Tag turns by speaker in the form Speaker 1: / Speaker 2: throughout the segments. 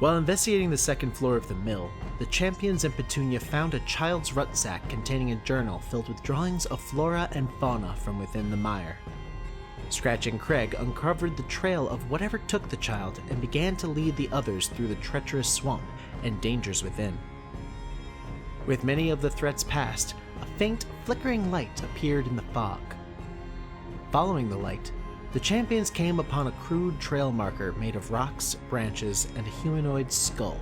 Speaker 1: While investigating the second floor of the mill, the champions and Petunia found a child's rucksack containing a journal filled with drawings of flora and fauna from within the mire. Scratch and Kreg uncovered the trail of whatever took the child and began to lead the others through the treacherous swamp and dangers within. With many of the threats past, a faint, flickering light appeared in the fog. Following the light, the champions came upon a crude trail marker made of rocks, branches, and a humanoid skull.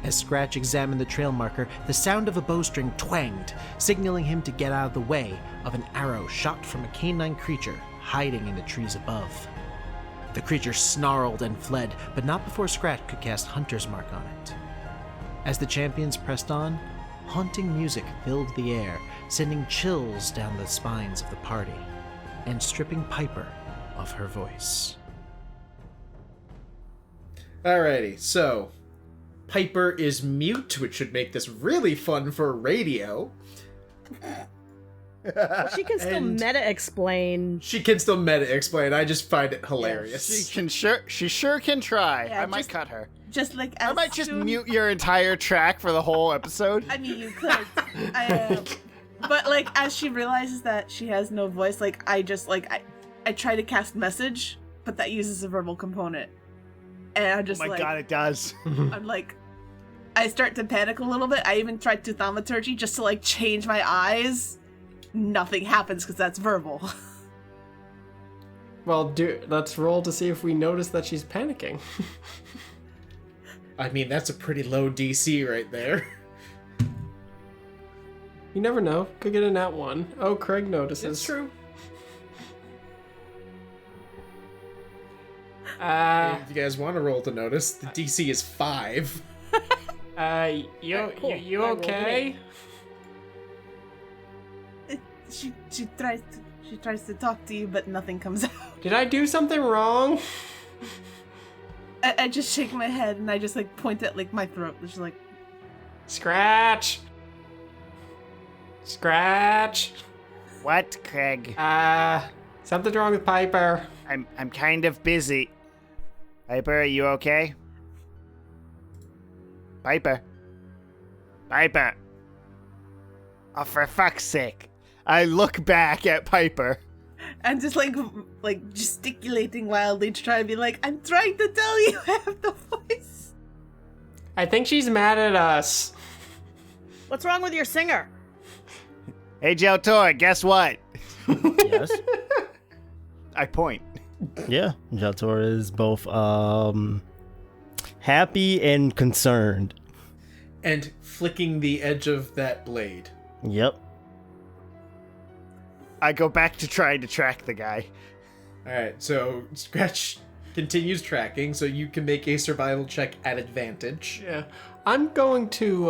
Speaker 1: As Scratch examined the trail marker, the sound of a bowstring twanged, signaling him to get out of the way of an arrow shot from a canine creature hiding in the trees above. The creature snarled and fled, but not before Scratch could cast Hunter's Mark on it. As the champions pressed on, haunting music filled the air, sending chills down the spines of the party, and stripping Piper of her voice.
Speaker 2: Alrighty, so Piper is mute, which should make this really fun for radio.
Speaker 3: Well, she can still meta-explain.
Speaker 2: She can still meta-explain. I just find it hilarious.
Speaker 4: She sure can try.
Speaker 5: Yeah,
Speaker 4: I might cut her.
Speaker 5: Just like
Speaker 4: I might just mute your entire track for the whole episode.
Speaker 5: I mean, you could. But like, as she realizes that she has no voice, like I try to cast message, but that uses a verbal component, and I'm just
Speaker 4: oh my god, it does.
Speaker 5: I'm like, I start to panic a little bit. I even tried to thaumaturgy just to like change my eyes. Nothing happens because that's verbal.
Speaker 6: Well, let's roll to see if we notice that she's panicking.
Speaker 2: I mean, that's a pretty low DC right there.
Speaker 6: You never know. Could get a nat 1. Oh, Kreg notices.
Speaker 2: It's true. If you guys want to roll to notice, the DC is 5.
Speaker 6: You okay?
Speaker 5: She tries to talk to you, but nothing comes out.
Speaker 6: Did I do something wrong?
Speaker 5: I just shake my head and I just like point at like my throat. Just like
Speaker 6: Scratch.
Speaker 4: What, Kreg?
Speaker 6: Something's wrong with Piper.
Speaker 4: I'm kind of busy. Piper, are you okay? Piper. Oh, for fuck's sake. I look back at Piper.
Speaker 5: I'm just like gesticulating wildly to try to be like, I'm trying to tell you I have the voice.
Speaker 6: I think she's mad at us.
Speaker 3: What's wrong with your singer?
Speaker 4: Hey, Jelltur, guess what?
Speaker 7: Yes.
Speaker 4: I point.
Speaker 7: Yeah, Jelltur is both happy and concerned.
Speaker 2: And flicking the edge of that blade.
Speaker 7: Yep.
Speaker 4: I go back to trying to track the guy.
Speaker 2: Alright, so Scratch continues tracking, so you can make a survival check at advantage.
Speaker 6: Yeah. I'm going to,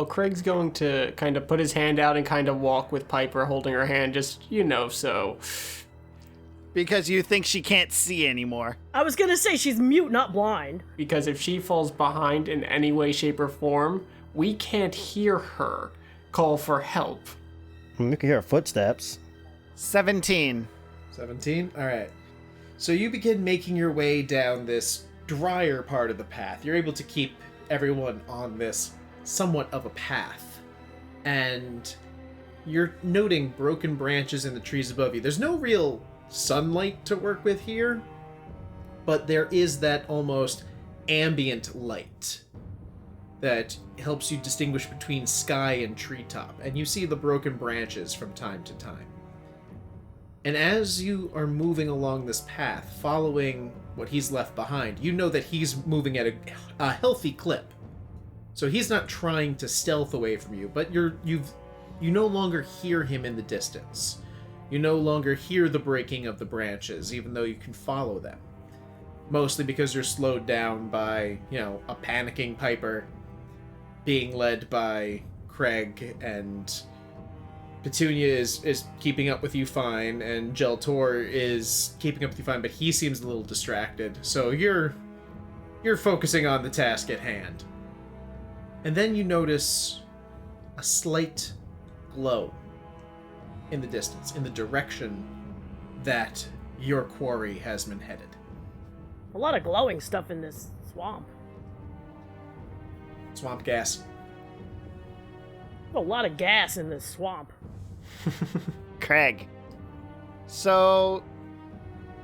Speaker 6: Craig's going to kind of put his hand out and kind of walk with Piper holding her hand, just, so.
Speaker 4: Because you think she can't see anymore.
Speaker 3: I was gonna say she's mute, not blind.
Speaker 6: Because if she falls behind in any way, shape, or form, we can't hear her call for help.
Speaker 7: We can hear her footsteps.
Speaker 4: 17.
Speaker 2: 17? Alright. So you begin making your way down this drier part of the path. You're able to keep everyone on this somewhat of a path. And you're noting broken branches in the trees above you. There's no real sunlight to work with here, but there is that almost ambient light that helps you distinguish between sky and treetop, and you see the broken branches from time to time. And as you are moving along this path, following what he's left behind, you know that he's moving at a healthy clip. So he's not trying to stealth away from you, but you no longer hear him in the distance. You no longer hear the breaking of the branches, even though you can follow them. Mostly because you're slowed down by, a panicking Piper being led by Kreg, and Petunia is keeping up with you fine, and Jelltur is keeping up with you fine, but he seems a little distracted. So you're focusing on the task at hand. And then you notice a slight glow in the distance, in the direction that your quarry has been headed.
Speaker 3: A lot of glowing stuff in this swamp.
Speaker 2: swamp gas.
Speaker 3: A lot of gas in this swamp.
Speaker 4: Kreg. So,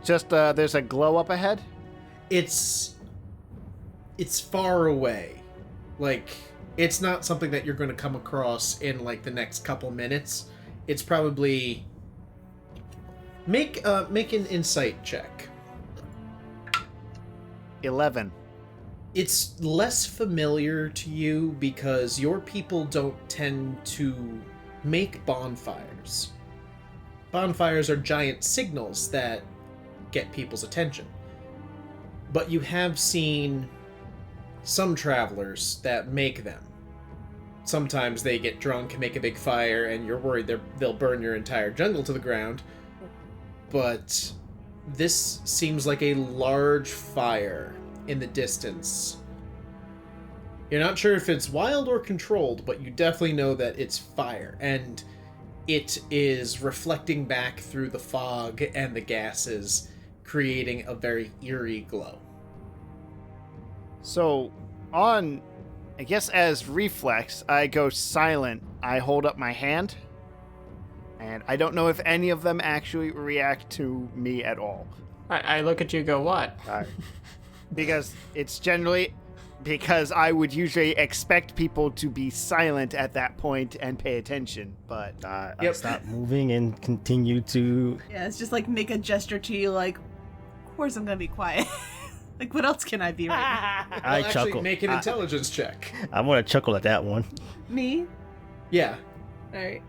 Speaker 4: just there's a glow up ahead.
Speaker 2: It's far away. Like, it's not something that you're going to come across in like the next couple minutes. It's probably make an insight check.
Speaker 4: 11.
Speaker 2: It's less familiar to you because your people don't tend to make bonfires. Bonfires are giant signals that get people's attention. But you have seen some travelers that make them. Sometimes they get drunk and make a big fire and you're worried they'll burn your entire jungle to the ground. But this seems like a large fire in the distance. You're not sure if it's wild or controlled, but you definitely know that it's fire, and it is reflecting back through the fog and the gases, creating a very eerie glow.
Speaker 4: So, I guess as reflex, I go silent. I hold up my hand, and I don't know if any of them actually react to me at all.
Speaker 6: I look at you and go, what?
Speaker 4: Because I would usually expect people to be silent at that point and pay attention, but
Speaker 7: I stop moving and continue to.
Speaker 5: Yeah, it's just like make a gesture to you like, of course I'm gonna be quiet. Like, what else can I be right now?
Speaker 7: I
Speaker 2: Well,
Speaker 7: chuckle.
Speaker 2: actually, make an intelligence check.
Speaker 7: I want to chuckle at that one.
Speaker 5: Me?
Speaker 2: Yeah.
Speaker 5: Alright.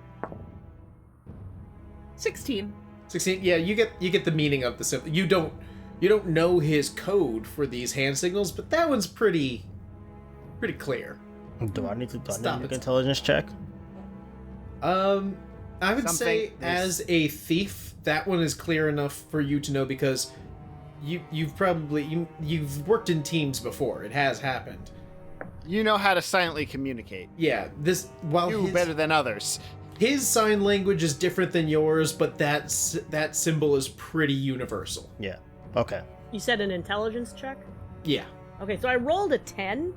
Speaker 5: 16.
Speaker 2: 16. Yeah, you get the meaning of the symbol. You don't know his code for these hand signals, but that one's pretty clear.
Speaker 7: Do I need to
Speaker 2: Stop
Speaker 7: make
Speaker 2: it.
Speaker 7: an intelligence check?
Speaker 2: I would say
Speaker 4: Something-
Speaker 2: as a thief, that one is clear enough for you to know because you've worked in teams before. It has happened.
Speaker 4: you know how to silently communicate.
Speaker 2: Yeah, while
Speaker 4: You better than others.
Speaker 2: his sign language is different than yours, but that symbol is pretty universal.
Speaker 7: Yeah. Okay.
Speaker 3: You said an intelligence check?
Speaker 2: Yeah,
Speaker 3: Okay, so I rolled a 10.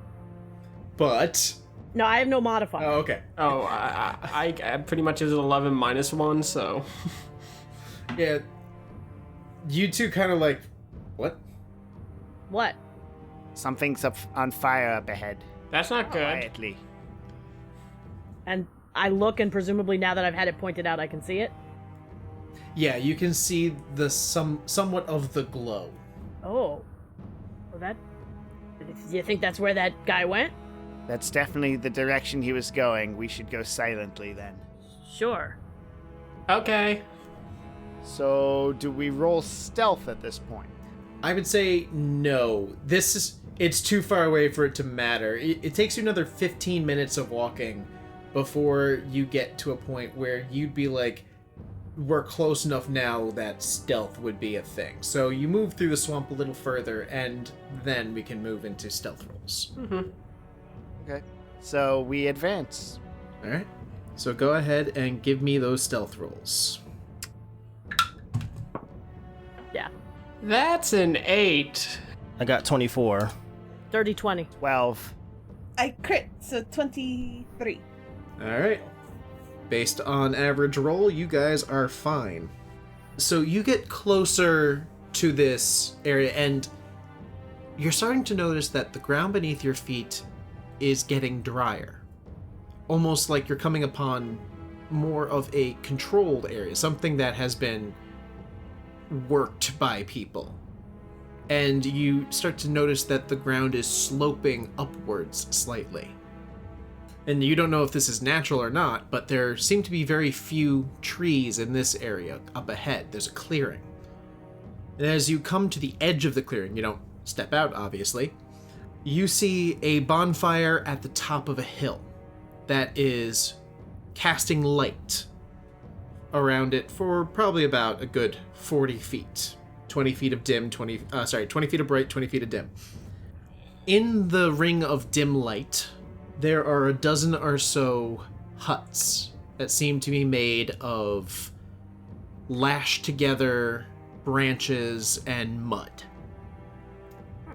Speaker 2: but
Speaker 3: No, I have no modifier.
Speaker 2: oh, okay.
Speaker 6: Oh, I pretty much is an 11 minus 1, so...
Speaker 2: Yeah, you two kind of like, what?
Speaker 3: What?
Speaker 4: Something's up on fire up ahead.
Speaker 6: That's not good.
Speaker 4: Quietly.
Speaker 3: And I look, and presumably now that I've had it pointed out, I can see it.
Speaker 2: Yeah, you can see the somewhat of the glow.
Speaker 3: Oh. Well, that... You think that's where that guy went?
Speaker 4: That's definitely the direction he was going. We should go silently then.
Speaker 3: Sure.
Speaker 6: Okay.
Speaker 4: So, do we roll stealth at this point?
Speaker 2: I would say no. It's too far away for it to matter. It takes you another 15 minutes of walking before you get to a point where you'd be like, we're close enough now that stealth would be a thing. So you move through the swamp a little further, and then we can move into stealth rolls.
Speaker 4: Okay. So, we advance.
Speaker 2: All right. So go ahead and give me those stealth rolls.
Speaker 3: Yeah.
Speaker 6: That's an 8.
Speaker 7: I got 24.
Speaker 3: Dirty 20.
Speaker 4: 12.
Speaker 5: I crit, so 23.
Speaker 2: All right. Based on average roll, you guys are fine. So you get closer to this area, and you're starting to notice that the ground beneath your feet is getting drier. Almost like you're coming upon more of a controlled area, something that has been worked by people. And you start to notice that the ground is sloping upwards slightly. And you don't know if this is natural or not, but there seem to be very few trees in this area up ahead. There's a clearing. And as you come to the edge of the clearing, you don't step out, obviously, you see a bonfire at the top of a hill that is casting light around it for probably about a good 40 feet. 20 feet of dim, 20 feet of bright, 20 feet of dim. In the ring of dim light, there are a dozen or so huts that seem to be made of lashed together branches and mud.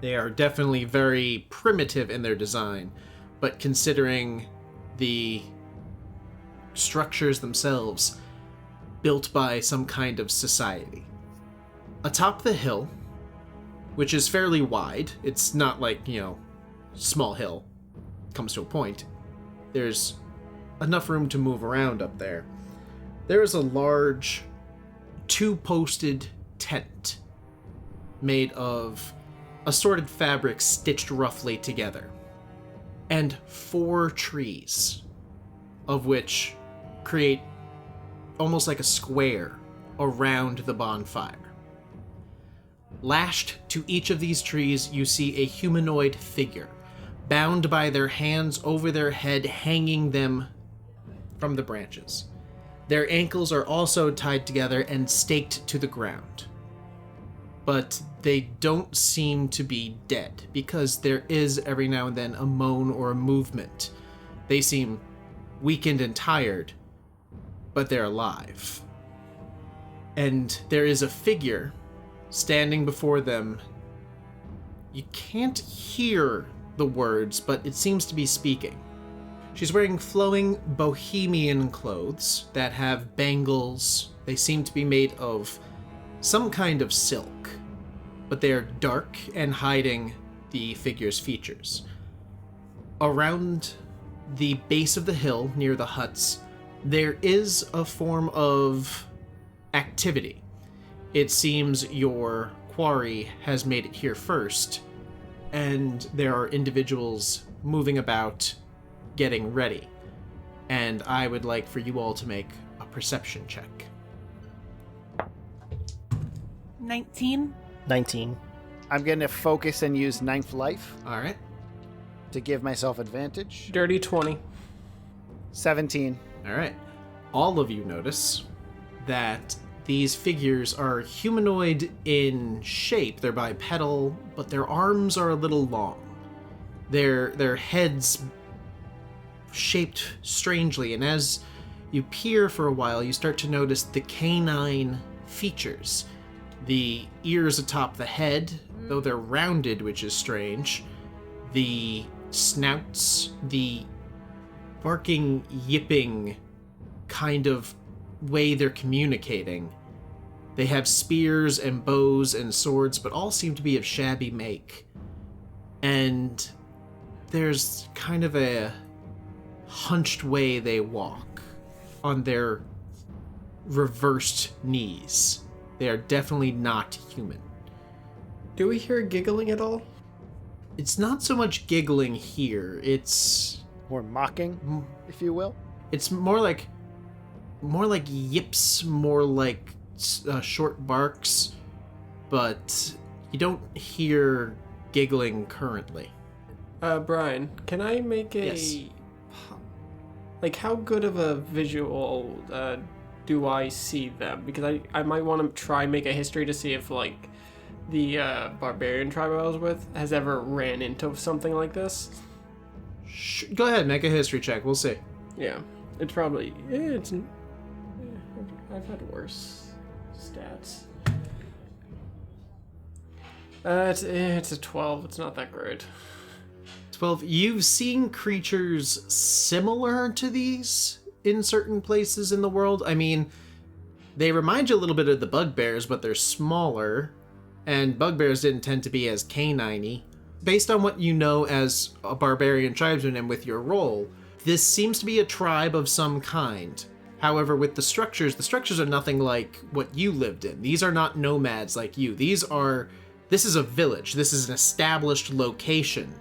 Speaker 2: They are definitely very primitive in their design, but considering the structures themselves, built by some kind of society. Atop the hill, which is fairly wide, it's not like, small hill, comes to a point, there's enough room to move around up there. There is a large two-posted tent made of assorted fabrics stitched roughly together, and 4 trees, of which create almost like a square around the bonfire. Lashed to each of these trees, you see a humanoid figure, bound by their hands over their head, hanging them from the branches. Their ankles are also tied together and staked to the ground. But they don't seem to be dead, because there is every now and then a moan or a movement. They seem weakened and tired, but they're alive. And there is a figure standing before them. You can't hear the words, but it seems to be speaking. She's wearing flowing bohemian clothes that have bangles. They seem to be made of some kind of silk, but they are dark and hiding the figure's features. Around the base of the hill, near the huts, there is a form of activity. It seems your quarry has made it here first, and there are individuals moving about, getting ready. And I would like for you all to make a perception check.
Speaker 5: 19.
Speaker 7: 19.
Speaker 4: I'm going to focus and use Ninth Life
Speaker 2: All right.
Speaker 4: to give myself advantage.
Speaker 6: Dirty 20.
Speaker 4: 17.
Speaker 2: All right. All of you notice that these figures are humanoid in shape. They're bipedal, but their arms are a little long. Their heads shaped strangely, and as you peer for a while, you start to notice the canine features. The ears atop the head, though they're rounded, which is strange. The snouts, the barking, yipping kind of way they're communicating. They have spears and bows and swords, but all seem to be of shabby make. And there's kind of a hunched way they walk on their reversed knees. They are definitely not human.
Speaker 6: Do we hear giggling at all?
Speaker 2: It's not so much giggling here. It's
Speaker 4: Or mocking, if you will.
Speaker 2: more like yips, more like short barks, but you don't hear giggling currently.
Speaker 6: Brian, can I make a...
Speaker 2: Yes.
Speaker 6: Like, how good of a visual do I see them? Because I might want to try and make a history to see if, like, the barbarian tribe I was with has ever ran into something like this.
Speaker 2: Go ahead, make a history check. We'll see.
Speaker 6: Yeah, it's probably... I've had worse stats. It's a 12. It's not that great.
Speaker 2: 12. You've seen creatures similar to these in certain places in the world. I mean, they remind you a little bit of the bugbears, but they're smaller, and bugbears didn't tend to be as canine-y. Based on what you know as a barbarian tribesman and with your role, this seems to be a tribe of some kind. However, with the structures are nothing like what you lived in. These are not nomads like you. This is a village. This is an established location.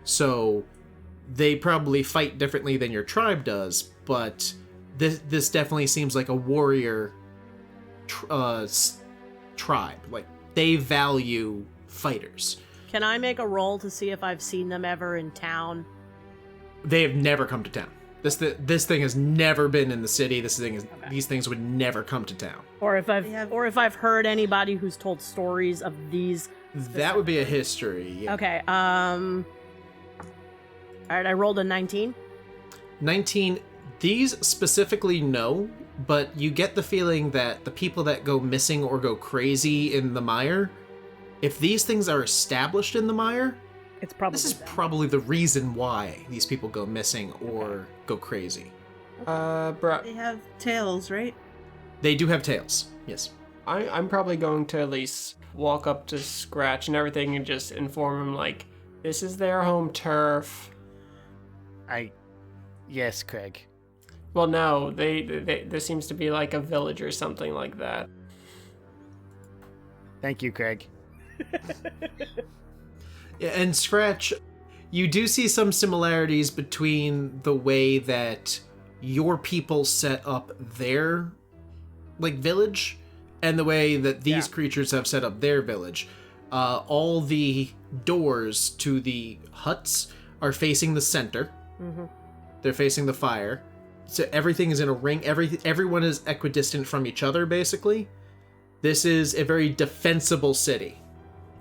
Speaker 2: So they probably fight differently than your tribe does, but this definitely seems like a warrior tribe. Like, they value fighters.
Speaker 3: Can I make a roll to see if I've seen them ever in town?
Speaker 2: They have never come to town. This thing has never been in the city. These things would never come to town.
Speaker 3: Or if I've heard anybody who's told stories of these.
Speaker 2: That would be a history. Yeah.
Speaker 3: Okay. All right. I rolled a 19.
Speaker 2: 19. These specifically no, but you get the feeling that the people that go missing or go crazy in the mire, if these things are established in the mire,
Speaker 3: It's probably
Speaker 2: This is
Speaker 3: them.
Speaker 2: probably the reason why these people go missing or go crazy.
Speaker 5: They have tails, right?
Speaker 2: They do have tails, yes.
Speaker 6: I'm probably going to at least walk up to Scratch and everything and just inform him, like, this is their home turf.
Speaker 4: Yes, Kreg.
Speaker 6: Well, no, there seems to be like a village or something like that.
Speaker 4: Thank you, Kreg.
Speaker 2: Yeah, and Scratch, you do see some similarities between the way that your people set up their, like, village and the way that these creatures have set up their village. All the doors to the huts are facing the center.
Speaker 3: Mm-hmm.
Speaker 2: They're facing the fire. So everything is in a ring. Everyone is equidistant from each other, basically. This is a very defensible city.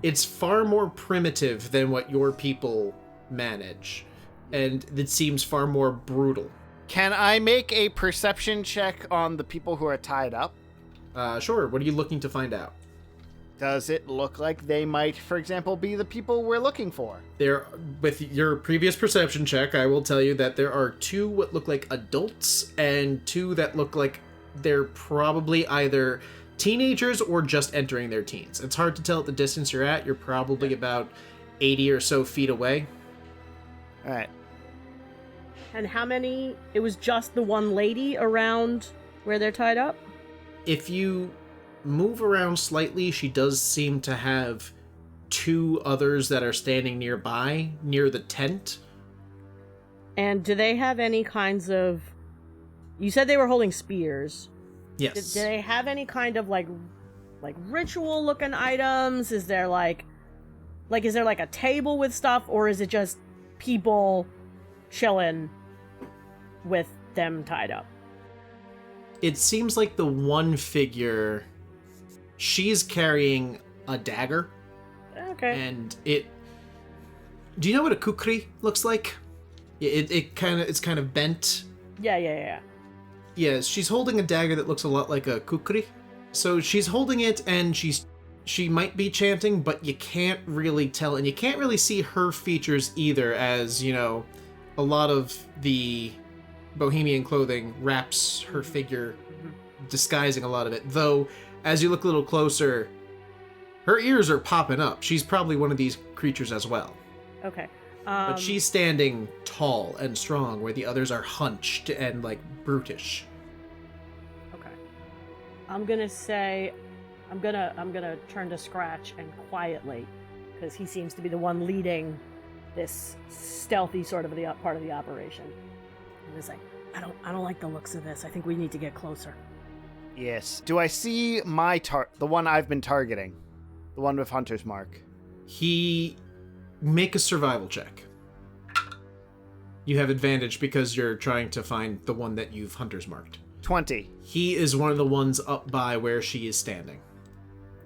Speaker 2: It's far more primitive than what your people manage, and it seems far more brutal.
Speaker 4: Can I make a perception check on the people who are tied up?
Speaker 2: Sure, what are you looking to find out?
Speaker 4: Does it look like they might, for example, be the people we're looking for?
Speaker 2: There, with your previous perception check, I will tell you that there are 2 what look like adults and 2 that look like they're probably either teenagers or just entering their teens. It's hard to tell at the distance you're at. You're probably about 80 or so feet away.
Speaker 4: All right.
Speaker 3: And how many? It was just the one lady around where they're tied up?
Speaker 2: If you move around slightly, she does seem to have 2 others that are standing nearby, near the tent.
Speaker 3: And do they have any kinds of... You said they were holding spears.
Speaker 2: Yes.
Speaker 3: Do they have any kind of, like ritual-looking items? Is there, is there, a table with stuff? Or is it just people chilling with them tied up?
Speaker 2: It seems like the one figure, she's carrying a dagger.
Speaker 3: Okay.
Speaker 2: And it... Do you know what a kukri looks like? It's kind of bent.
Speaker 3: Yeah.
Speaker 2: Yeah, she's holding a dagger that looks a lot like a kukri. So she's holding it, and she might be chanting, but you can't really tell, and you can't really see her features either, as, a lot of the bohemian clothing wraps her figure, disguising a lot of it. Though, as you look a little closer, her ears are popping up. She's probably one of these creatures as well.
Speaker 3: Okay.
Speaker 2: But she's standing tall and strong, where the others are hunched and, brutish.
Speaker 3: Okay. I'm gonna say... I'm gonna turn to Scratch and quietly, because he seems to be the one leading this stealthy sort of part of the operation. I'm gonna say, I don't like the looks of this. I think we need to get closer.
Speaker 4: Yes. Do I see the one I've been targeting? The one with Hunter's Mark?
Speaker 2: Make a survival check. You have advantage because you're trying to find the one that you've Hunter's marked.
Speaker 4: 20.
Speaker 2: He is one of the ones up by where she is standing.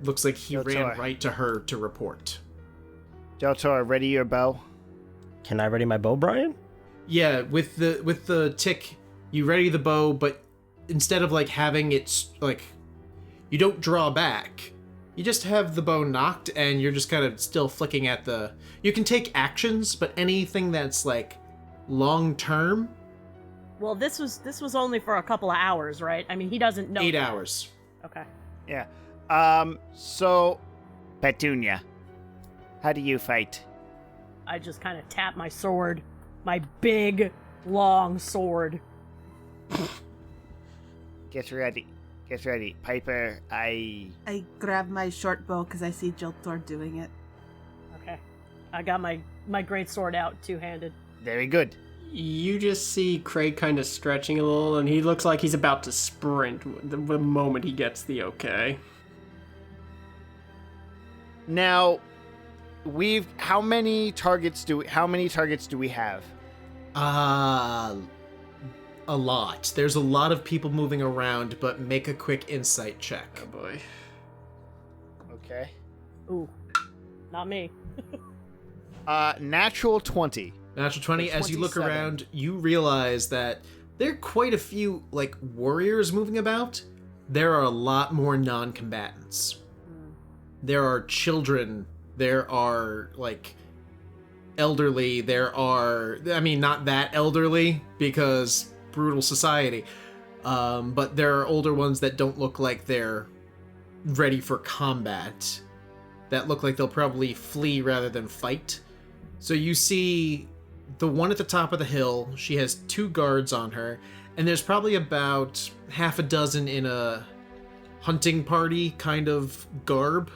Speaker 2: Looks like he
Speaker 4: Jelltur.
Speaker 2: ran right to her to report.
Speaker 4: Jelltur, ready your bow?
Speaker 7: Can I ready my bow, Bryan?
Speaker 2: Yeah, with the tick, you ready the bow, but instead of having it you don't draw back. You just have the bow knocked, and you're just kind of still flicking at the... You can take actions, but anything that's long term.
Speaker 3: Well, this was only for a couple of hours, right? I mean, he doesn't know.
Speaker 2: 8 hours.
Speaker 3: Okay.
Speaker 4: Yeah. So, Petunia, how do you fight?
Speaker 3: I just kind of tap my sword, my big, long sword.
Speaker 4: Get ready. Get ready. Piper,
Speaker 5: I grab my short bow because I see Jelltur doing it.
Speaker 3: Okay. I got my great sword out, two-handed.
Speaker 4: Very good.
Speaker 6: You just see Kreg kind of stretching a little, and he looks like he's about to sprint the moment he gets the okay.
Speaker 4: Now, how many targets do we have?
Speaker 2: A lot. There's a lot of people moving around, but make a quick insight check.
Speaker 6: Oh boy.
Speaker 4: Okay.
Speaker 3: Ooh. Not me.
Speaker 4: Natural 20.
Speaker 2: Natural 20, as you look
Speaker 4: 27.
Speaker 2: around, you realize that there are quite a few, warriors moving about. There are a lot more non-combatants. There are children. There are, elderly. There are, I mean, not that elderly because brutal society, but there are older ones that don't look like they're ready for combat, that look like they'll probably flee rather than fight. So you see the one at the top of the hill, she has 2 guards on her, and there's probably about half a dozen in a hunting party kind of garb.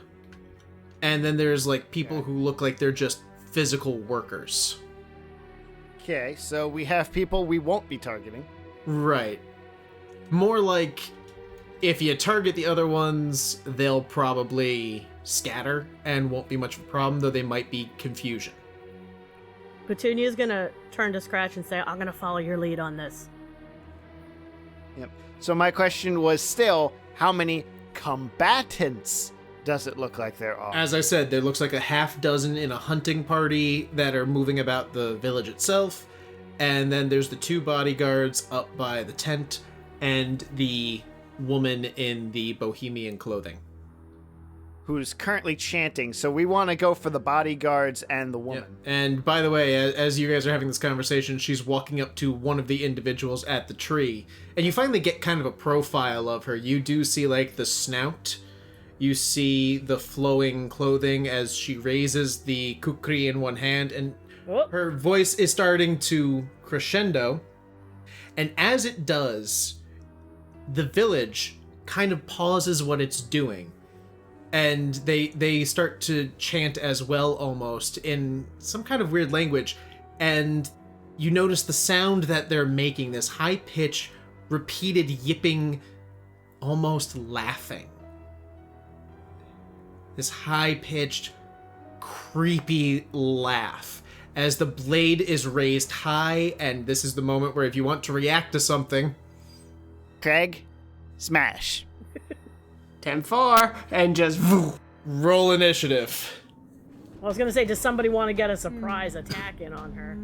Speaker 2: And then there's like people who look like they're just physical workers.
Speaker 4: Okay, so we have people we won't be targeting.
Speaker 2: Right. More like if you target the other ones, they'll probably scatter and won't be much of a problem, though they might be confusion.
Speaker 3: Petunia's gonna turn to Scratch and say, I'm gonna follow your lead on this.
Speaker 4: Yep. So my question was still, how many combatants does it look like there are?
Speaker 2: As I said, there looks like a half dozen in a hunting party that are moving about the village itself. And then there's the 2 bodyguards up by the tent and the woman in the bohemian clothing.
Speaker 4: Who's currently chanting, so we want to go for the bodyguards and the woman.
Speaker 2: Yep. And by the way, as you guys are having this conversation, she's walking up to one of the individuals at the tree, and you finally get kind of a profile of her. You do see, like, the snout. You see the flowing clothing as she raises the kukri in one hand, and her voice is starting to crescendo. And as it does, the village kind of pauses what it's doing. And they start to chant as well, almost, in some kind of weird language. And you notice the sound that they're making, this high-pitched, repeated yipping, almost laughing. This high-pitched, creepy laugh. As the blade is raised high, and this is the moment where if you want to react to something...
Speaker 4: Kreg, smash.
Speaker 6: 10-4, and just...
Speaker 2: Roll initiative.
Speaker 3: I was gonna say, does somebody want to get a surprise attack in on her?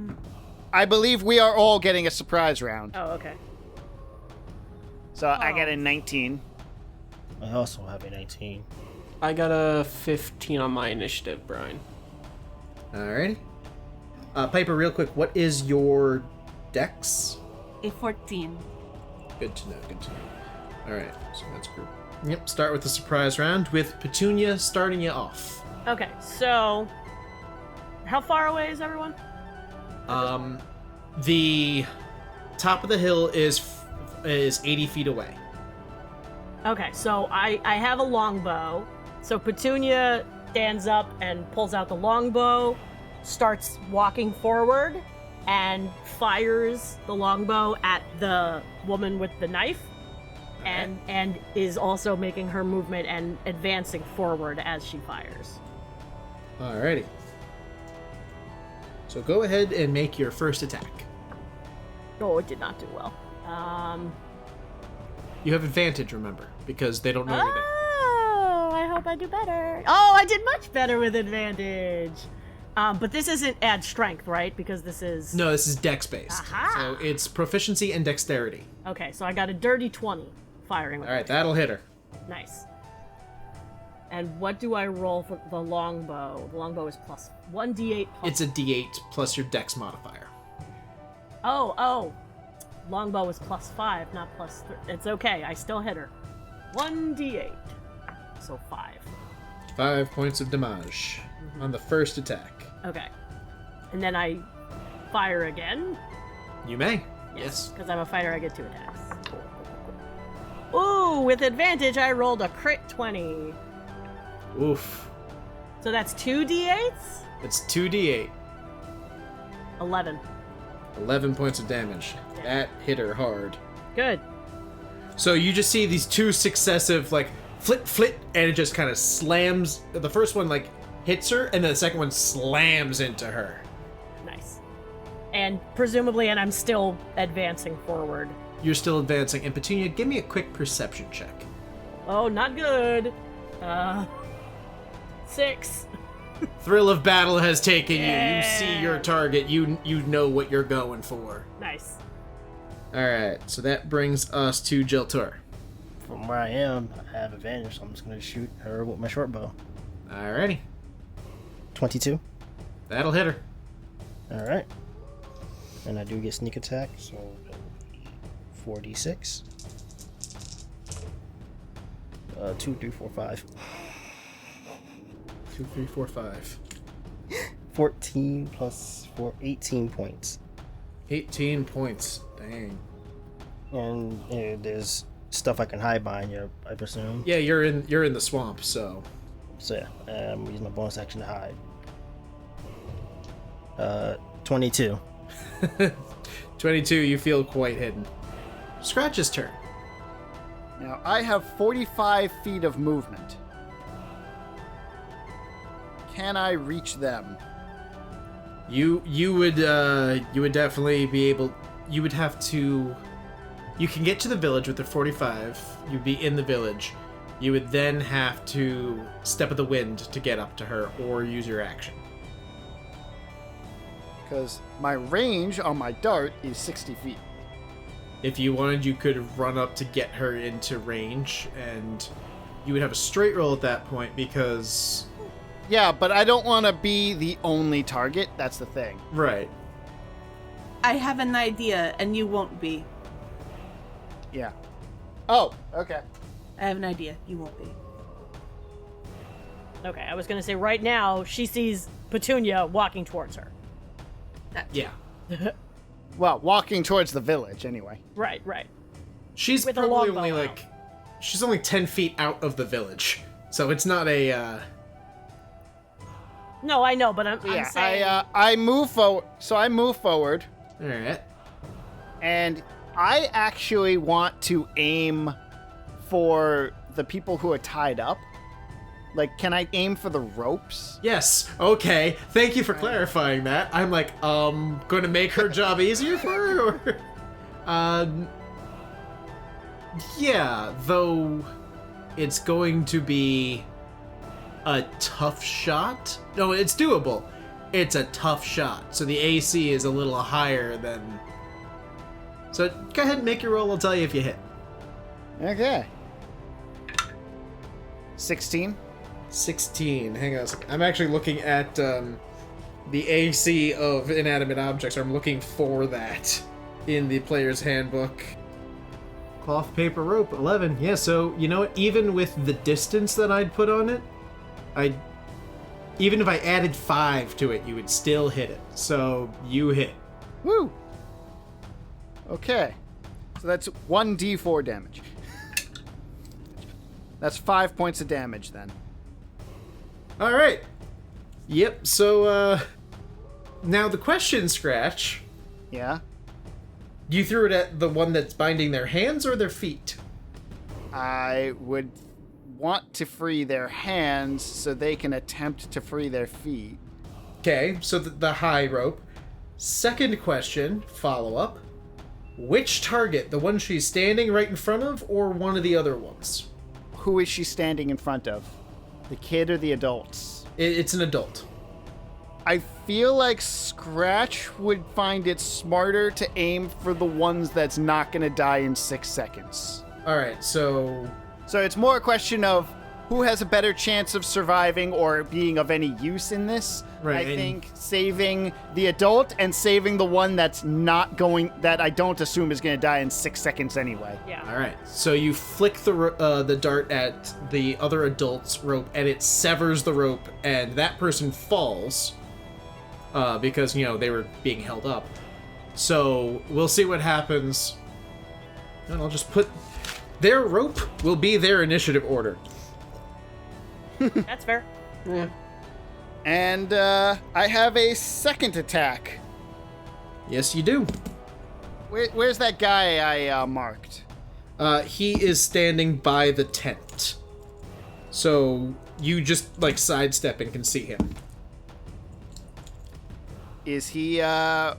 Speaker 4: I believe we are all getting a surprise round.
Speaker 3: Oh, okay.
Speaker 4: So I got a 19.
Speaker 7: I also have a 19.
Speaker 6: I got a 15 on my initiative, Brian.
Speaker 2: Alrighty. Piper, real quick, what is your dex?
Speaker 5: A 14.
Speaker 2: Good to know, good to know. Alright, so that's group. Yep, start with the surprise round with Petunia starting you off.
Speaker 3: Okay, so how far away is everyone?
Speaker 2: The top of the hill is 80 feet away.
Speaker 3: Okay, so I have a longbow. So Petunia stands up and pulls out the longbow, starts walking forward, and fires the longbow at the woman with the knife. And is also making her movement and advancing forward as she fires.
Speaker 2: Alrighty. So go ahead and make your first attack.
Speaker 3: Oh, it did not do well.
Speaker 2: You have advantage, remember, because they don't know anything.
Speaker 3: Oh, I hope I do better. Oh, I did much better with advantage. But this isn't add strength, right? Because this is...
Speaker 2: No, this is dex-based.
Speaker 3: Aha.
Speaker 2: So it's proficiency and dexterity.
Speaker 3: Okay, so I got a dirty 20 firing with
Speaker 2: Alright, that'll hit her.
Speaker 3: Nice. And what do I roll for the longbow? The longbow is plus 1d8 plus...
Speaker 2: It's a d8 plus your dex modifier.
Speaker 3: Oh. Longbow is plus 5, not plus 3. It's okay, I still hit her. 1d8. So 5.
Speaker 2: 5 points of damage on the first attack.
Speaker 3: Okay. And then I fire again.
Speaker 2: You may. Yes.
Speaker 3: Because I'm a fighter, I get 2 attacks. Ooh, with advantage, I rolled a crit 20.
Speaker 2: Oof.
Speaker 3: So that's 2d8s?
Speaker 2: It's 2d8.
Speaker 3: 11.
Speaker 2: 11 points of damage.
Speaker 3: Yeah.
Speaker 2: That hit her hard.
Speaker 3: Good.
Speaker 2: So you just see these 2 successive, like, flit, and it just kind of slams. The first one, like, hits her, and then the second one slams into her.
Speaker 3: Nice. And presumably, and I'm still advancing forward.
Speaker 2: You're still advancing. And Petunia, give me a quick perception check.
Speaker 3: Oh, not good. 6.
Speaker 2: Thrill of battle has taken
Speaker 3: Yeah.
Speaker 2: you. You see your target. You know what you're going for.
Speaker 3: Nice.
Speaker 2: Alright, so that brings us to Jelltur.
Speaker 7: From where I am, I have advantage, so I'm just going to shoot her with my short bow.
Speaker 2: Alrighty.
Speaker 7: 22.
Speaker 2: That'll hit her.
Speaker 7: All right. And I do get sneak attack, so 4d6. 2, 3, 4, 5.
Speaker 2: 2, 3, 4, 5.
Speaker 7: 14 plus 4, 18 points.
Speaker 2: 18 points. Dang.
Speaker 7: And there's stuff I can hide behind you, I presume.
Speaker 2: Yeah, you're in the swamp, so.
Speaker 7: So yeah, I'm using my bonus action to hide. 22.
Speaker 2: 22, you feel quite hidden. Scratch's turn.
Speaker 4: Now, I have 45 feet of movement. Can I reach them?
Speaker 2: You would definitely be able. You would have to. You can get to the village with the 45. You'd be in the village. You would then have to step of the wind to get up to her, or use your action.
Speaker 4: Because my range on my dart is 60 feet.
Speaker 2: If you wanted, you could run up to get her into range, and you would have a straight roll at that point because.
Speaker 4: Yeah, but I don't want to be the only target. That's the thing.
Speaker 2: Right.
Speaker 5: I have an idea, and you won't be.
Speaker 4: Yeah. Oh, okay.
Speaker 5: I have an idea. You won't be.
Speaker 3: Okay, I was gonna say right now she sees Petunia walking towards her.
Speaker 2: Yeah.
Speaker 4: Well, walking towards the village, anyway.
Speaker 3: Right, right.
Speaker 2: She's
Speaker 3: With a
Speaker 2: probably
Speaker 3: longbow
Speaker 2: only
Speaker 3: out.
Speaker 2: like. She's only 10 feet out of the village. So it's not a.
Speaker 3: No, I know, but I'm
Speaker 4: Yeah,
Speaker 3: saying.
Speaker 4: I move forward. So I move forward,
Speaker 2: Alright.
Speaker 4: and I actually want to aim for the people who are tied up. Like, can I aim for the ropes?
Speaker 2: Yes. Okay. Thank you for clarifying that. I'm like, going to make her job easier for her, or, yeah. Though, it's going to be a tough shot. No, it's doable. It's a tough shot. So the AC is a little higher than. So go ahead and make your roll. I'll tell you if you hit.
Speaker 4: Okay. 16.
Speaker 2: 16. Hang on a second. I'm actually looking at the AC of inanimate objects. I'm looking for that in the player's handbook. Cloth, paper, rope, 11. Yeah, so, you know what? Even with the distance that I'd put on it, even if I added 5 to it, you would still hit it. So, you hit.
Speaker 4: Woo! Okay. So that's 1d4 damage. That's 5 points of damage then.
Speaker 2: Alright. Yep, so, now the question, Scratch.
Speaker 4: Yeah.
Speaker 2: You threw it at the one that's binding their hands or their feet?
Speaker 4: I would want to free their hands so they can attempt to free their feet.
Speaker 2: Okay, so the high rope. Second question, follow-up. Which target? The one she's standing right in front of, or one of the other ones?
Speaker 4: Who is she standing in front of? The kid or the adults?
Speaker 2: It's an adult.
Speaker 4: I feel like Scratch would find it smarter to aim for the ones that's not going to die in 6 seconds.
Speaker 2: Alright, so...
Speaker 4: So it's more a question of who has a better chance of surviving or being of any use in this.
Speaker 2: Right,
Speaker 4: I
Speaker 2: and-
Speaker 4: think saving the adult and saving the one that's not going, that I don't assume is going to die in 6 seconds anyway.
Speaker 3: Yeah.
Speaker 2: Alright, so you flick the dart at the other adult's rope, and it severs the rope, and that person falls, because, you know, they were being held up. So, we'll see what happens. And I'll just put... Their rope will be their initiative order.
Speaker 3: That's fair.
Speaker 6: Yeah.
Speaker 4: And I have a second attack.
Speaker 2: Yes, you do.
Speaker 4: Where's that guy I marked?
Speaker 2: He is standing by the tent. So, you just, like, sidestep and can see him.
Speaker 4: Is he, how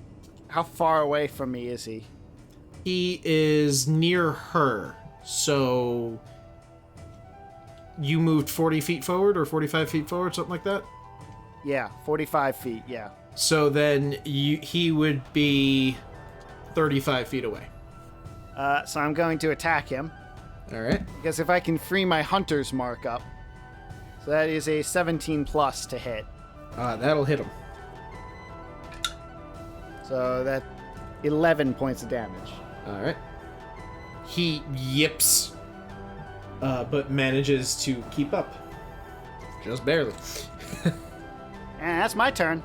Speaker 4: far away from me is he?
Speaker 2: He is near her, so you moved 40 feet forward or 45 feet forward, something like that?
Speaker 4: Yeah, 45 feet, yeah.
Speaker 2: So then he would be 35 feet away.
Speaker 4: So I'm going to attack him,
Speaker 2: Alright.
Speaker 4: because if I can free my hunter's mark up, so that is a 17 plus to hit.
Speaker 2: That'll hit him.
Speaker 4: So that 11 points of damage.
Speaker 2: All right. He yips, but manages to keep up. Just barely.
Speaker 4: And that's my turn.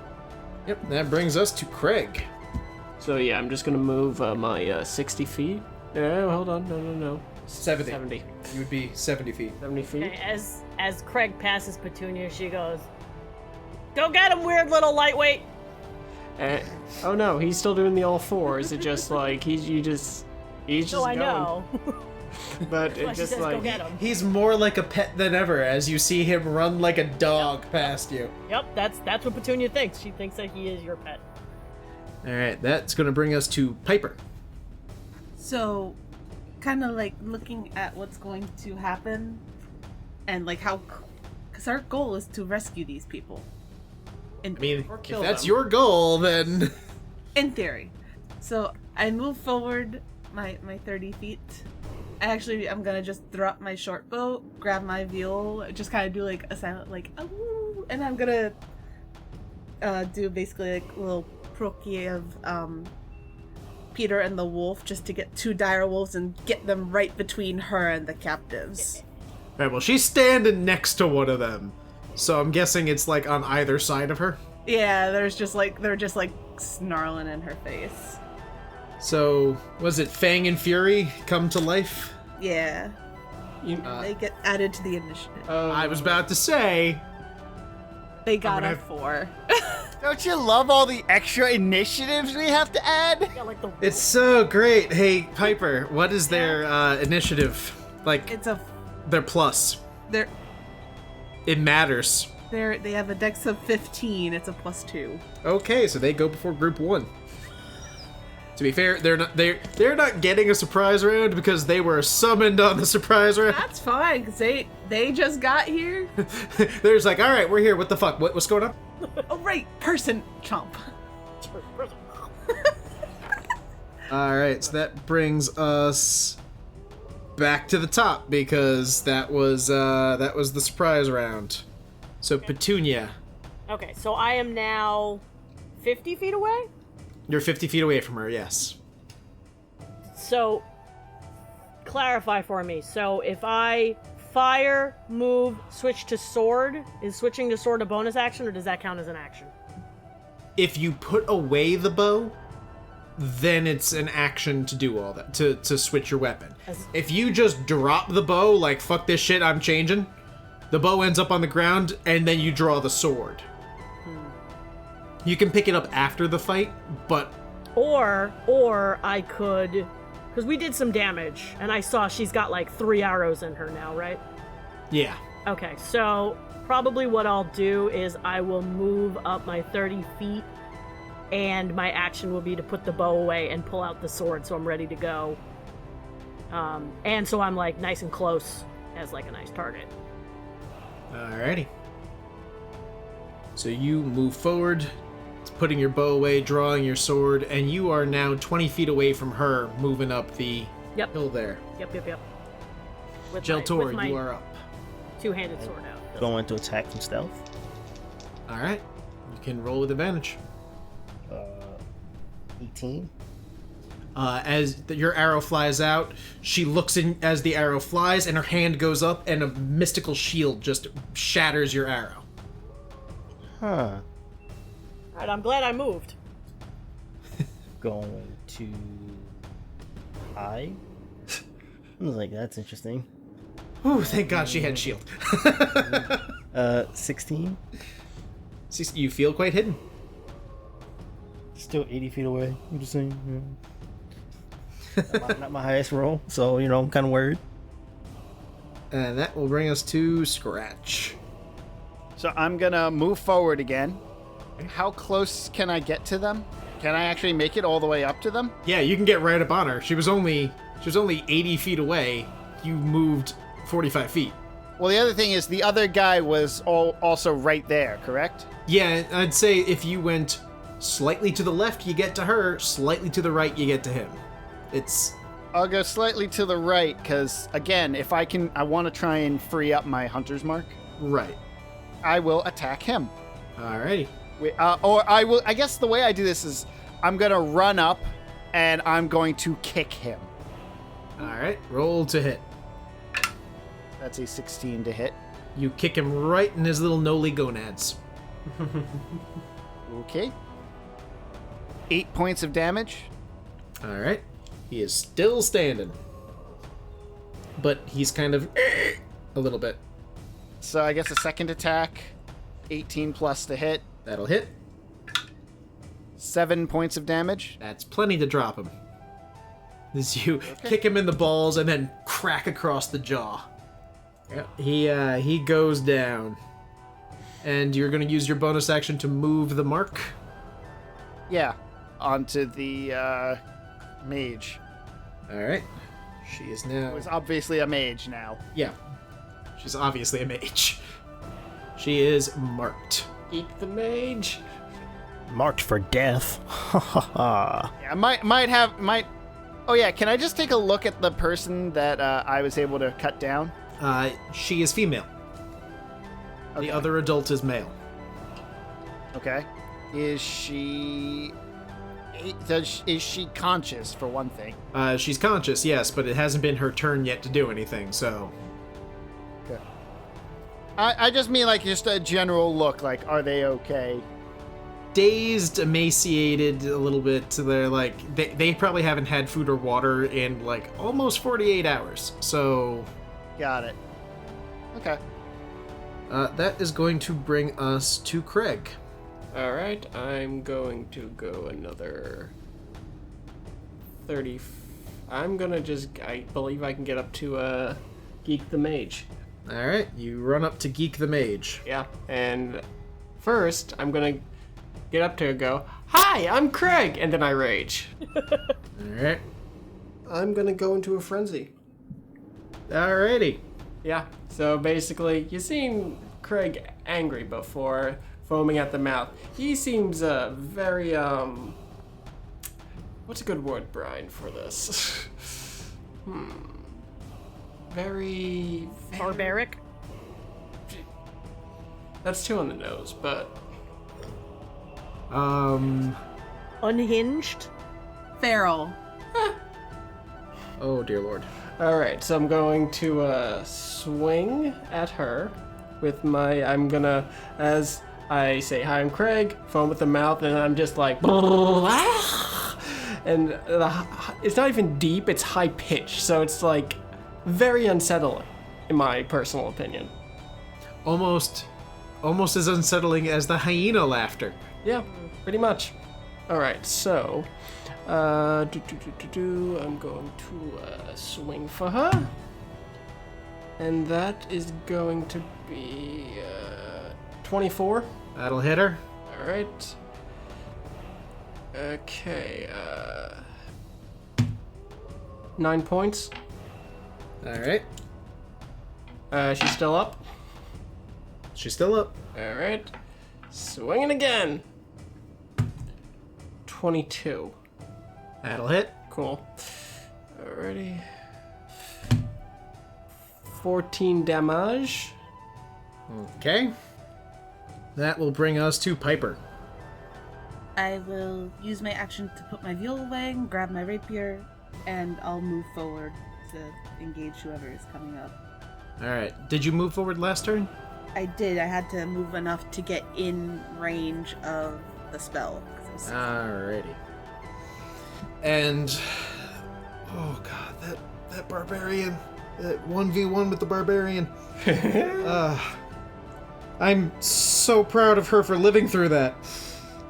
Speaker 2: Yep, that brings us to Kreg.
Speaker 6: So yeah, I'm just gonna move my 60 feet. No, hold on. No.
Speaker 2: 70.
Speaker 6: 70.
Speaker 2: You would be 70 feet.
Speaker 6: 70 feet.
Speaker 3: Okay, as Kreg passes Petunia, she goes, "Go get him, weird little lightweight."
Speaker 6: Oh no, he's still doing the all fours. It just like he's just
Speaker 3: So I
Speaker 6: going.
Speaker 3: know.
Speaker 6: But
Speaker 3: That's why
Speaker 6: it
Speaker 3: she
Speaker 6: just
Speaker 3: says, "Go
Speaker 6: like
Speaker 3: get him."
Speaker 2: He's more like a pet than ever as you see him run like a dog past you.
Speaker 3: Yep, that's what Petunia thinks. She thinks that he is your pet.
Speaker 2: All right, that's going to bring us to Piper.
Speaker 5: So, kind of like looking at what's going to happen and like how, because our goal is to rescue these people.
Speaker 2: I mean,
Speaker 3: Or
Speaker 2: if
Speaker 3: kill
Speaker 2: that's
Speaker 3: them.
Speaker 2: your goal, then...
Speaker 5: In theory. So I move forward my 30 feet. I'm gonna just throw up my short bow, grab my viol, just kind of do like a silent like oh, and I'm gonna do basically like a little croquis of Peter and the wolf, just to get two dire wolves and get them right between her and the captives.
Speaker 2: All right, well, she's standing next to one of them, so I'm guessing it's like on either side of her.
Speaker 5: Yeah, they're just like snarling in her face.
Speaker 2: So, was it Fang and Fury come to life?
Speaker 5: Yeah, they get added to the initiative.
Speaker 2: I was about to say...
Speaker 5: They got
Speaker 2: gonna
Speaker 5: a 4.
Speaker 4: Don't you love all the extra initiatives we have to add?
Speaker 3: Yeah, like the
Speaker 2: It's so great. Hey, Piper, what is their initiative? Like,
Speaker 5: It's a
Speaker 2: their plus.
Speaker 5: they're
Speaker 2: It matters.
Speaker 5: they have a dex of 15. It's a +2.
Speaker 2: Okay, so they go before group 1. To be fair, they're not getting a surprise round because they were summoned on the surprise round.
Speaker 5: That's fine, because they just got here.
Speaker 2: They're just like, all right, we're here. What the fuck? What's going on?
Speaker 5: Oh right, person chomp.
Speaker 2: All right, so that brings us back to the top because that was the surprise round. So Petunia,
Speaker 3: Okay, so I am now 50 feet away?
Speaker 2: you're 50 feet away from her. Yes.
Speaker 3: So, clarify for me. So, if I fire, move, switch to sword, is switching to sword a bonus action, or does that count as an action?
Speaker 2: If you put away the bow, then it's an action to do all that, to switch your weapon. If you just drop the bow, like, fuck this shit, I'm changing, the bow ends up on the ground, and then you draw the sword. You can pick it up after the fight, but...
Speaker 3: Or I could... Because we did some damage, and I saw she's got like 3 arrows in her now, right?
Speaker 2: Yeah.
Speaker 3: Okay, so probably what I'll do is I will move up my 30 feet, and my action will be to put the bow away and pull out the sword so I'm ready to go. And so I'm like nice and close as like a nice target.
Speaker 2: Alrighty. So you move forward, putting your bow away, drawing your sword, and you are now 20 feet away from her, moving up the hill there.
Speaker 3: Yep. With
Speaker 2: Jelltur,
Speaker 3: my
Speaker 2: you are up.
Speaker 3: two-handed sword out.
Speaker 7: Going to attack from stealth.
Speaker 2: Alright. You can roll with advantage.
Speaker 7: 18.
Speaker 2: As your arrow flies out, she looks in as the arrow flies, and her hand goes up, and a mystical shield just shatters your arrow.
Speaker 7: Huh.
Speaker 3: Alright, I'm glad I moved.
Speaker 7: Going to hide. I was like, that's interesting.
Speaker 2: Whew, thank God she had shield.
Speaker 7: 16.
Speaker 2: You feel quite hidden.
Speaker 7: Still 80 feet away. I'm just saying. Not my highest roll, so I'm kind of worried.
Speaker 2: And that will bring us to Scratch.
Speaker 4: So I'm gonna move forward again. How close can I get to them? Can I actually make it all the way up to them?
Speaker 2: Yeah, you can get right up on her. She was only 80 feet away. You moved 45 feet.
Speaker 4: Well, the other thing is the other guy was also right there, correct?
Speaker 2: Yeah, I'd say if you went slightly to the left, you get to her. Slightly to the right, you get to him.
Speaker 4: I'll go slightly to the right, because, again, if I want to try and free up my hunter's mark.
Speaker 2: Right.
Speaker 4: I will attack him.
Speaker 2: Alrighty.
Speaker 4: I guess the way I do this is I'm going to run up and I'm going to kick him.
Speaker 2: All right, roll to hit.
Speaker 4: That's a 16 to hit.
Speaker 2: You kick him right in his little noli gonads.
Speaker 4: Okay. 8 points of damage.
Speaker 2: All right. He is still standing. But he's kind of a little bit.
Speaker 4: So I guess a second attack. 18 plus to hit.
Speaker 2: That'll hit.
Speaker 4: 7 points of damage.
Speaker 2: That's plenty to drop him. As you kick him in the balls and then crack across the jaw. Yep. He goes down. And you're going to use your bonus action to move the mark?
Speaker 4: Yeah. Onto the mage.
Speaker 2: All right. She is now...
Speaker 4: It was obviously a mage now.
Speaker 2: Yeah. She's obviously a mage. She is marked.
Speaker 6: Eat the mage.
Speaker 7: Marked for death. Ha ha ha.
Speaker 4: Yeah, might. Oh yeah, can I just take a look at the person that I was able to cut down?
Speaker 2: She is female.
Speaker 4: Okay.
Speaker 2: The other adult is male.
Speaker 4: Okay. Is she conscious, for one thing?
Speaker 2: She's conscious, yes, but it hasn't been her turn yet to do anything, so...
Speaker 4: Okay. I just mean, like, just a general look, like, are they okay?
Speaker 2: Dazed, emaciated a little bit. They're like, they probably haven't had food or water in, like, almost 48 hours, so...
Speaker 4: Got it. Okay.
Speaker 2: That is going to bring us to Kreg.
Speaker 6: Alright, I'm going to go another 30. I'm gonna I believe I can get up to Geek the Mage.
Speaker 2: Alright, you run up to Geek the Mage.
Speaker 6: Yeah, and first I'm gonna get up to her and go, "Hi, I'm Kreg!" And then I rage.
Speaker 2: Alright.
Speaker 6: I'm gonna go into a frenzy.
Speaker 2: Alrighty.
Speaker 6: Yeah, so basically, you've seen Kreg angry before, foaming at the mouth. He seems very, what's a good word, Bryan, for this? Very...
Speaker 3: Barbaric?
Speaker 6: That's too on the nose, but...
Speaker 3: Unhinged?
Speaker 5: Feral.
Speaker 2: Oh, dear lord.
Speaker 6: Alright, so I'm going to swing at her with my... I'm gonna, as I say, "Hi, I'm Kreg," foam with the mouth, and I'm just like... And it's not even deep, it's high-pitched, so it's like very unsettling, in my personal opinion.
Speaker 2: Almost as unsettling as the hyena laughter.
Speaker 6: Yeah, pretty much. Alright, so... I'm going to swing for her. And that is going to be 24.
Speaker 2: That'll hit her.
Speaker 6: Alright. Okay, 9 points.
Speaker 2: Alright.
Speaker 6: She's still up.
Speaker 2: She's still up.
Speaker 6: Alright. Swinging again. 22.
Speaker 2: That'll hit.
Speaker 6: Cool. Alrighty. 14 damage.
Speaker 2: Okay. That will bring us to Piper.
Speaker 5: I will use my action to put my viol away, grab my rapier, and I'll move forward to engage whoever is coming up.
Speaker 2: Alright. Did you move forward last turn?
Speaker 5: I did. I had to move enough to get in range of the spell.
Speaker 2: Alrighty. And... Oh god, that barbarian. That 1v1 with the barbarian. I'm so proud of her for living through that.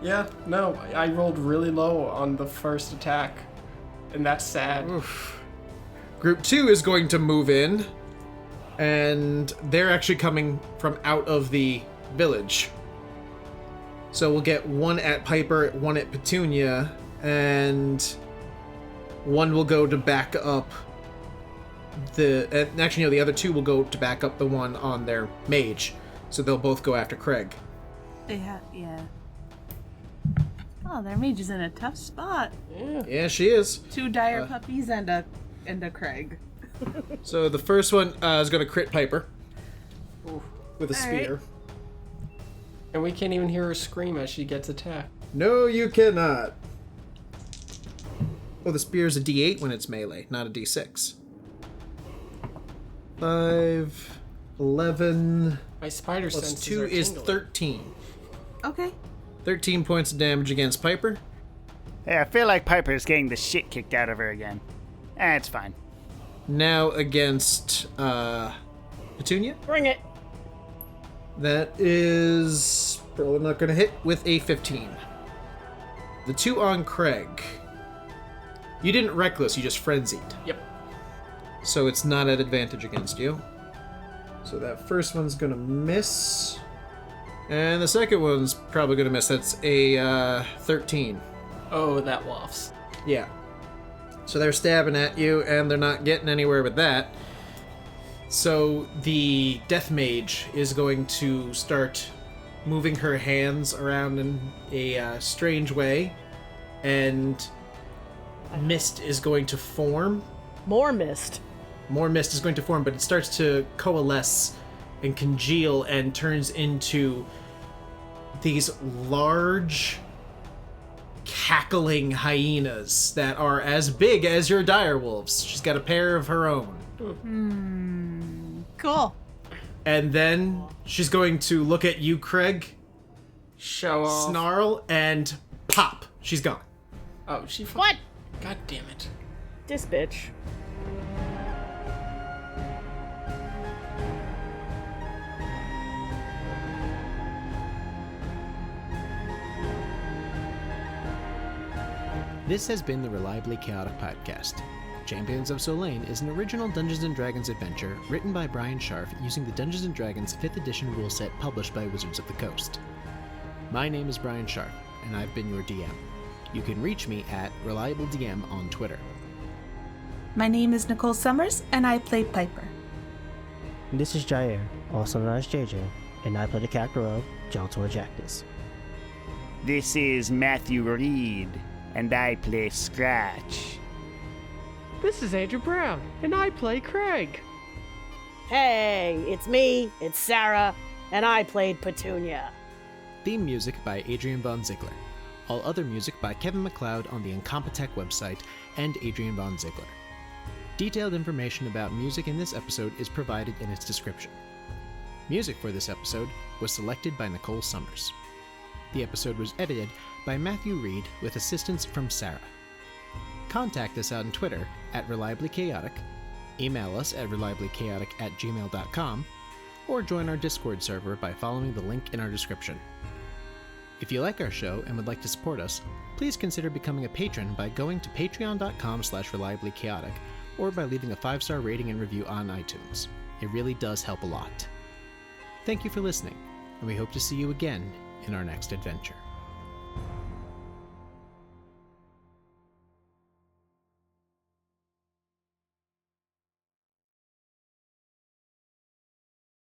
Speaker 6: Yeah, no, I rolled really low on the first attack, and that's sad.
Speaker 2: Oof. Group 2 is going to move in, and they're actually coming from out of the village. So we'll get one at Piper, one at Petunia, and one will go to back up the other two will go to back up the one on their mage. So they'll both go after Kreg.
Speaker 5: Yeah. Oh, their mage is in a tough spot.
Speaker 2: Yeah, she is.
Speaker 5: 2 dire puppies and a Kreg.
Speaker 2: So the first one is going to crit Piper with a
Speaker 5: All
Speaker 2: spear.
Speaker 5: right.
Speaker 6: And we can't even hear her scream as she gets attacked.
Speaker 2: No, you cannot. Oh, the spear is a D8 when it's melee, not a D6. 5, 11,
Speaker 6: My spider
Speaker 2: plus
Speaker 6: senses
Speaker 2: 2
Speaker 6: are
Speaker 2: is
Speaker 6: tingling.
Speaker 2: 13.
Speaker 5: Okay.
Speaker 2: 13 points of damage against Piper.
Speaker 4: Hey, I feel like Piper's getting the shit kicked out of her again. It's fine.
Speaker 2: Now against Petunia.
Speaker 3: Bring it.
Speaker 2: That is probably not going to hit with a 15. The 2 on Kreg. You didn't reckless, you just frenzied.
Speaker 6: Yep.
Speaker 2: So it's not at advantage against you. So that first one's going to miss. And the second one's probably going to miss. That's a 13.
Speaker 6: Oh, that wafts.
Speaker 2: Yeah. So they're stabbing at you, and they're not getting anywhere with that. So the Death Mage is going to start moving her hands around in a strange way, and mist is going to form.
Speaker 3: More mist.
Speaker 2: More mist is going to form, but it starts to coalesce and congeal and turns into these large, cackling hyenas that are as big as your direwolves. She's got a pair of her own.
Speaker 5: Cool.
Speaker 2: And then she's going to look at you, Kreg,
Speaker 6: Show off.
Speaker 2: snarl, and pop. She's gone.
Speaker 6: Oh, she.
Speaker 3: What?
Speaker 6: God damn it.
Speaker 3: This bitch.
Speaker 1: This has been the Reliably Chaotic podcast. Champions of Solane is an original Dungeons & Dragons adventure written by Bryan Scharf using the Dungeons & Dragons 5th edition rule set published by Wizards of the Coast. My name is Bryan Scharf, and I've been your DM. You can reach me at ReliableDM on Twitter.
Speaker 5: My name is Nicole Summers, and I play Piper.
Speaker 7: This is Jair, also known as JJ, and I play the character of Jelltur Jactus.
Speaker 4: This is Matthew Reed, and I play Scratch.
Speaker 6: This is Andrew Brown, and I play Kreg.
Speaker 3: Hey, it's me, it's Sara, and I played Petunia.
Speaker 1: Theme music by Adrian von Ziegler. All other music by Kevin MacLeod on the Incompetech website and Adrian von Ziegler. Detailed information about music in this episode is provided in its description. Music for this episode was selected by Nicole Summers. The episode was edited by Matthew Reed with assistance from Sara. Contact us on Twitter at Reliably Chaotic, email us at reliablychaotic@gmail.com, or join our Discord server by following the link in our description. If you like our show and would like to support us, please consider becoming a patron by going to patreon.com/reliablychaotic or by leaving a 5-star rating and review on iTunes. It really does help a lot. Thank you for listening, and we hope to see you again in our next adventure.